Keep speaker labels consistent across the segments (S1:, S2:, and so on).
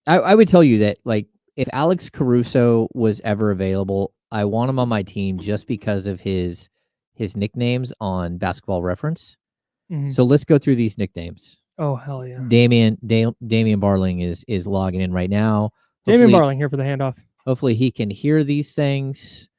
S1: I would tell you that, like, if Alex Caruso was ever available, I want him on my team just because of his nicknames on Basketball Reference.
S2: Mhm.
S1: So let's go through these nicknames.
S2: Oh, hell yeah.
S1: Damian Barling is logging in right now.
S2: Damian Barling here for the handoff.
S1: Hopefully he can hear these things.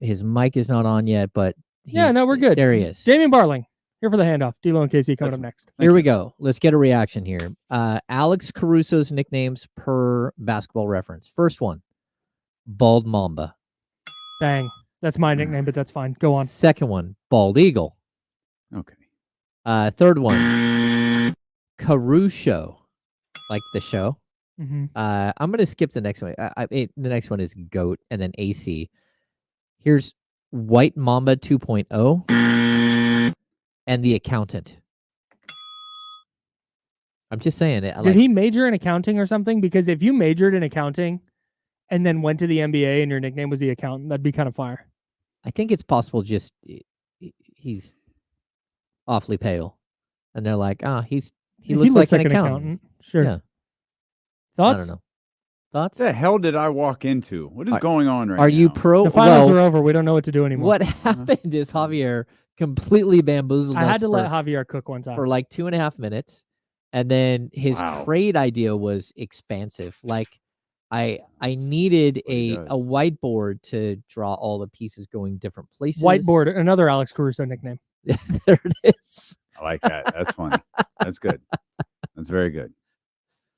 S1: His mic is not on yet, but
S2: we're good.
S1: There he is.
S2: Damian Barling here for the handoff. D-Lo and KC coming up next.
S1: Here we go. Let's get a reaction here. Alex Caruso's nicknames per Basketball Reference. First one, Bald Mamba.
S2: Bang. That's my nickname, but that's fine. Go on.
S1: Second one, Bald Eagle.
S3: Okay.
S1: Third one, Caruso, like the show.
S2: Mm-hmm.
S1: I'm going to skip the next one. The next one is Goat and then AC. Here's White Mamba 2.0 and The Accountant. I'm just saying it.
S2: Did he major in accounting or something? Because if you majored in accounting and then went to the NBA and your nickname was The Accountant, that'd be kind of fire.
S1: I think it's possible just he's awfully pale. And they're like, he looks like an accountant.
S2: Sure.
S1: Yeah.
S2: Thoughts?
S1: I don't know. Thoughts?
S3: What the hell did I walk into? What is going on right now?
S1: Are you pro?
S2: The finals are over. We don't know what to do anymore.
S1: What happened is Javier completely bamboozled us.
S2: I had to let Javier cook one time.
S1: For like 2.5 minutes. And then his trade idea was expansive. Like I needed a whiteboard to draw all the pieces going different places.
S2: Whiteboard, another Alex Caruso nickname.
S1: There it is.
S3: I like that. That's funny. That's good. That's very good.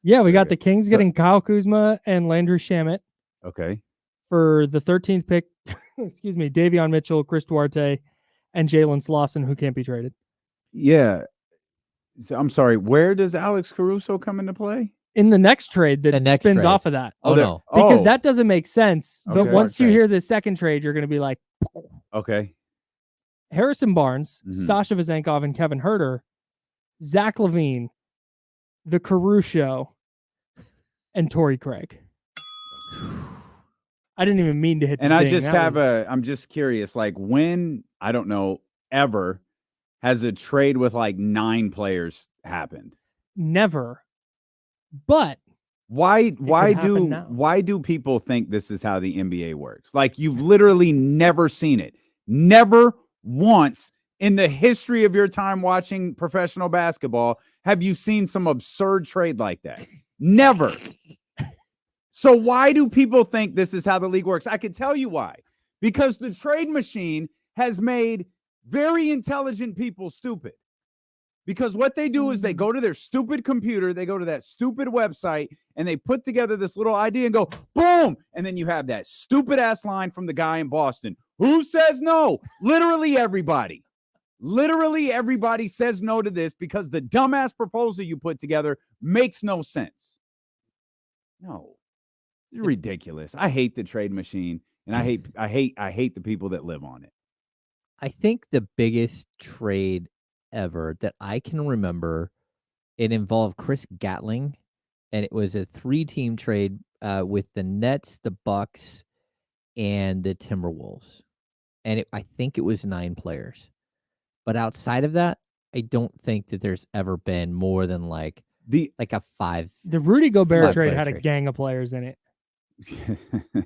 S2: Yeah, we got the Kings getting Kyle Kuzma and Landry Shamet.
S3: Okay.
S2: For the 13th pick, excuse me, Davion Mitchell, Chris Duarte, and Jalen Slauson, who can't be traded.
S3: Yeah. So, I'm sorry. Where does Alex Caruso come into play?
S2: In the next trade that spins off of that.
S1: Oh, no.
S2: Because that doesn't make sense. But once you hear the second trade, you're going to be like,
S3: okay.
S2: Harrison Barnes, Sasha Vezenkov, and Kevin Huerter, Zach LaVine, the Caruso, and Torrey Craig. I didn't even mean to hit.
S3: And I just I'm just curious, like when, I don't know, ever has a trade with like 9 players happened?
S2: Never. But
S3: why do people think this is how the NBA works? Like you've literally never seen it. Never once in the history of your time watching professional basketball have you seen some absurd trade like that. Never. So why do people think this is how the league works? I can tell you why. Because the trade machine has made very intelligent people stupid. Because what they do is they go to their stupid computer, they go to that stupid website, and they put together this little idea and go, boom! And then you have that stupid-ass line from the guy in Boston. Who says no? Literally everybody. Literally everybody says no to this because the dumbass proposal you put together makes no sense. No. It's ridiculous. I hate the trade machine, and I hate the people that live on it.
S1: I think the biggest trade ever that I can remember, it involved Chris Gatling, and it was a 3-team trade with the Nets, the Bucks, and the Timberwolves. And I think it was 9 players. But outside of that, I don't think that there's ever been more than like a 5.
S2: The Rudy Gobert trade had a gang of players in it.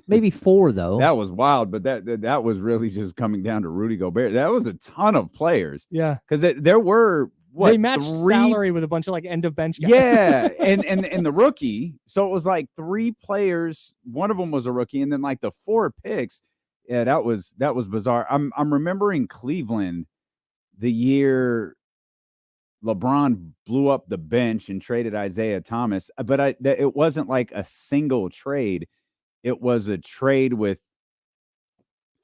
S1: Maybe 4 though.
S3: That was wild, but that was really just coming down to Rudy Gobert. That was a ton of players.
S2: Yeah,
S3: because there were
S2: they matched salary with a bunch of like end of bench guys.
S3: Yeah, and the rookie. So it was like 3 players. One of them was a rookie, and then like the 4 picks. Yeah, that was bizarre. I'm remembering Cleveland the year LeBron blew up the bench and traded Isaiah Thomas, but it wasn't like a single trade. It was a trade with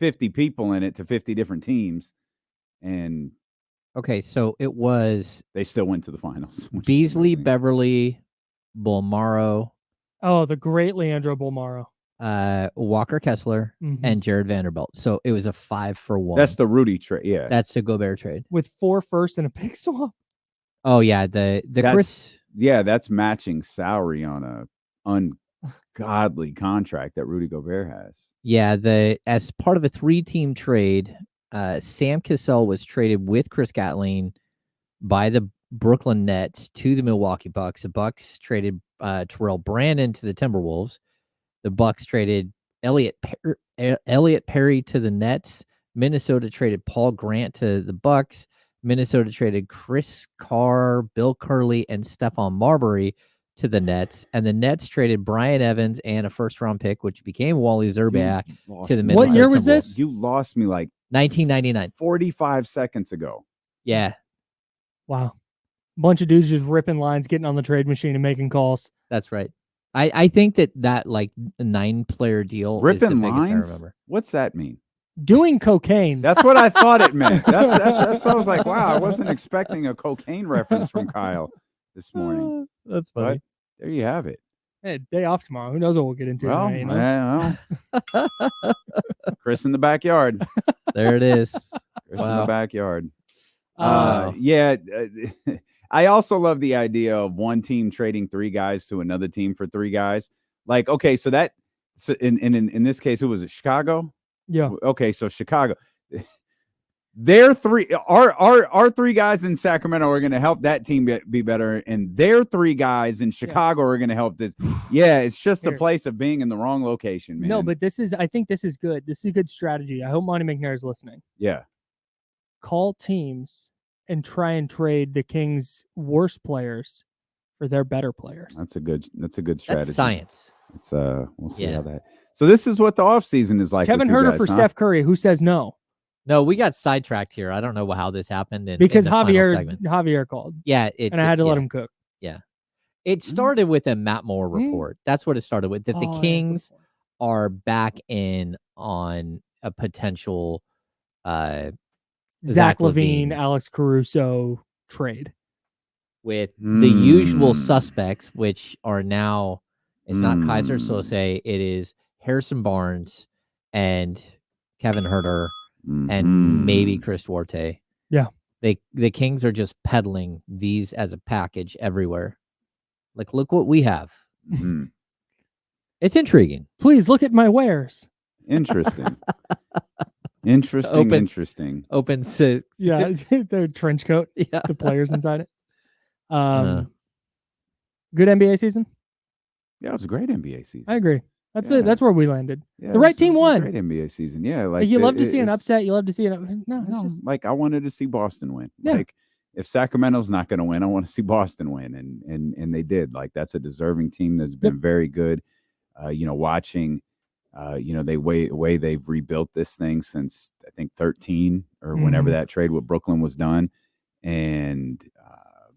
S3: 50 people in it to 50 different teams. And
S1: okay, so it was
S3: they still went to the finals.
S1: Beasley, Beverly, Bolmaro.
S2: Oh, the great Leandro Bolmaro.
S1: Walker Kessler and Jared Vanderbilt. So it was a 5-for-1.
S3: That's the Rudy trade. Yeah.
S1: That's the Gobert trade.
S2: With 4 firsts and a pick swap.
S1: Oh yeah, Chris.
S3: Yeah, that's matching salary on a ungodly contract that Rudy Gobert has.
S1: Yeah, as part of a 3-team trade, Sam Cassell was traded with Chris Gatling by the Brooklyn Nets to the Milwaukee Bucks. The Bucks traded Terrell Brandon to the Timberwolves. The Bucks traded Elliot Perry to the Nets. Minnesota traded Paul Grant to the Bucks. Minnesota traded Chris Carr, Bill Curley, and Stephon Marbury to the Nets. And the Nets traded Brian Evans and a first-round pick, which became Wally Zerback, to the Minnesota
S2: What year was
S1: Timberwolves.
S2: this?
S3: You lost me like
S1: 1999.
S3: 45 seconds ago.
S1: Yeah,
S2: Wow. Bunch of dudes just ripping lines, getting on the trade machine and making calls.
S1: that's right. I think that like 9-player deal is the
S3: Ripping
S1: biggest I
S3: lines?
S1: remember.
S3: What's that mean?
S2: Doing cocaine.
S3: That's what I thought it meant. That's what I was like, wow, I wasn't expecting a cocaine reference from Kyle this morning.
S1: That's
S3: But there you have it.
S2: Hey, day off tomorrow. Who knows what we'll get into
S3: Well,
S2: tonight, you know?
S3: Chris in the backyard.
S1: There it is.
S3: Chris in the backyard.
S1: Wow.
S3: Yeah. I also love the idea of one team trading 3 guys to another team for 3 guys. Like, okay, so in this case, who was it? Chicago?
S2: Yeah.
S3: Okay, so Chicago. Their 3 our 3 guys in Sacramento are going to help that team be better, and their 3 guys in Chicago are going to help this. Yeah, it's just a place of being in the wrong location, man.
S2: No, but I think this is good. This is a good strategy. I hope Monty McNair is listening.
S3: Yeah.
S2: Call teams and try and trade the Kings' worst players for their better players.
S3: That's a good strategy.
S1: That's science.
S3: It's we'll see how that. So this is what the offseason is like.
S2: Kevin Huerter for Steph Curry. Who says no?
S1: No, we got sidetracked here. I don't know how this happened.
S2: Because
S1: in the final segment.
S2: Javier called.
S1: Yeah.
S2: And I had to let him cook.
S1: Yeah. It started with a Matt Moore report. That's what it started with. That the Kings are back in on a potential
S2: Zach LaVine, Alex Caruso trade.
S1: With the usual suspects, which are now, it's not Kaiser Sose, it is Harrison Barnes and Kevin Huerter and maybe Chris Duarte.
S2: Yeah.
S1: The Kings are just peddling these as a package everywhere. Like, look what we have. It's intriguing.
S2: Please look at my wares.
S3: Interesting. Interesting.
S1: Open six.
S2: Yeah, the trench coat.
S1: Yeah.
S2: The players inside it. Good NBA season.
S3: Yeah, it was a great NBA season.
S2: I agree. That's it. That's where we landed.
S3: Yeah,
S2: the right team won.
S3: Great NBA season. Yeah, like
S2: you love to see an upset. You love to see it.
S3: Like I wanted to see Boston win.
S2: Yeah.
S3: Like if Sacramento's not going to win, I want to see Boston win, and they did. Like that's a deserving team that's been very good. Watching. The way they've rebuilt this thing since I think 13 or whenever that trade with Brooklyn was done, and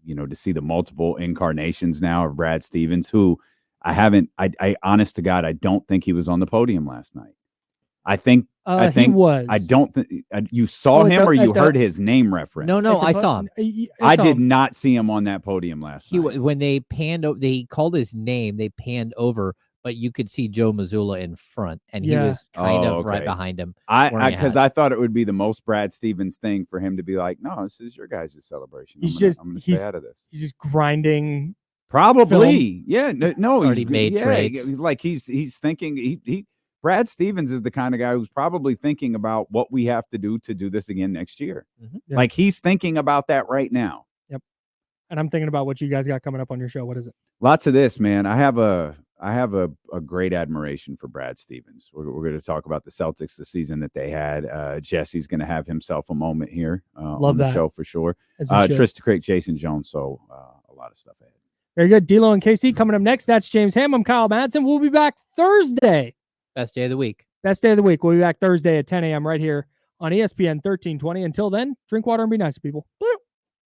S3: to see the multiple incarnations now of Brad Stevens, who I honest to God, I don't think he was on the podium last night. I think
S2: he was.
S3: I don't think you saw him or you heard his name referenced.
S1: No, I saw him.
S3: I did not see him on that podium last night.
S1: When they panned over, they called his name. They panned over. But you could see Joe Mazzulla in front, and he was kind of right behind him.
S3: Because I thought it would be the most Brad Stevens thing for him to be like, "No, this is your guys' celebration. I'm gonna stay out of this."
S2: He's just grinding.
S3: Probably, yeah. No,
S1: already made trades.
S3: Like he's thinking. He Brad Stevens is the kind of guy who's probably thinking about what we have to do this again next year.
S2: Yeah.
S3: Like he's thinking about that right now.
S2: Yep. And I'm thinking about what you guys got coming up on your show. What is it?
S3: Lots of this, man. I have a great admiration for Brad Stevens. We're going to talk about the Celtics, the season that they had. Jesse's going to have himself a moment here on the show for sure. Trista Crick, Jason Jones. So a lot of stuff ahead.
S2: Very good. D'Lo and KC coming up next. That's James Ham. I'm Kyle Madsen. We'll be back Thursday.
S1: Best day of the week.
S2: Best day of the week. We'll be back Thursday at 10 a.m. right here on ESPN 1320. Until then, drink water and be nice to people. Please.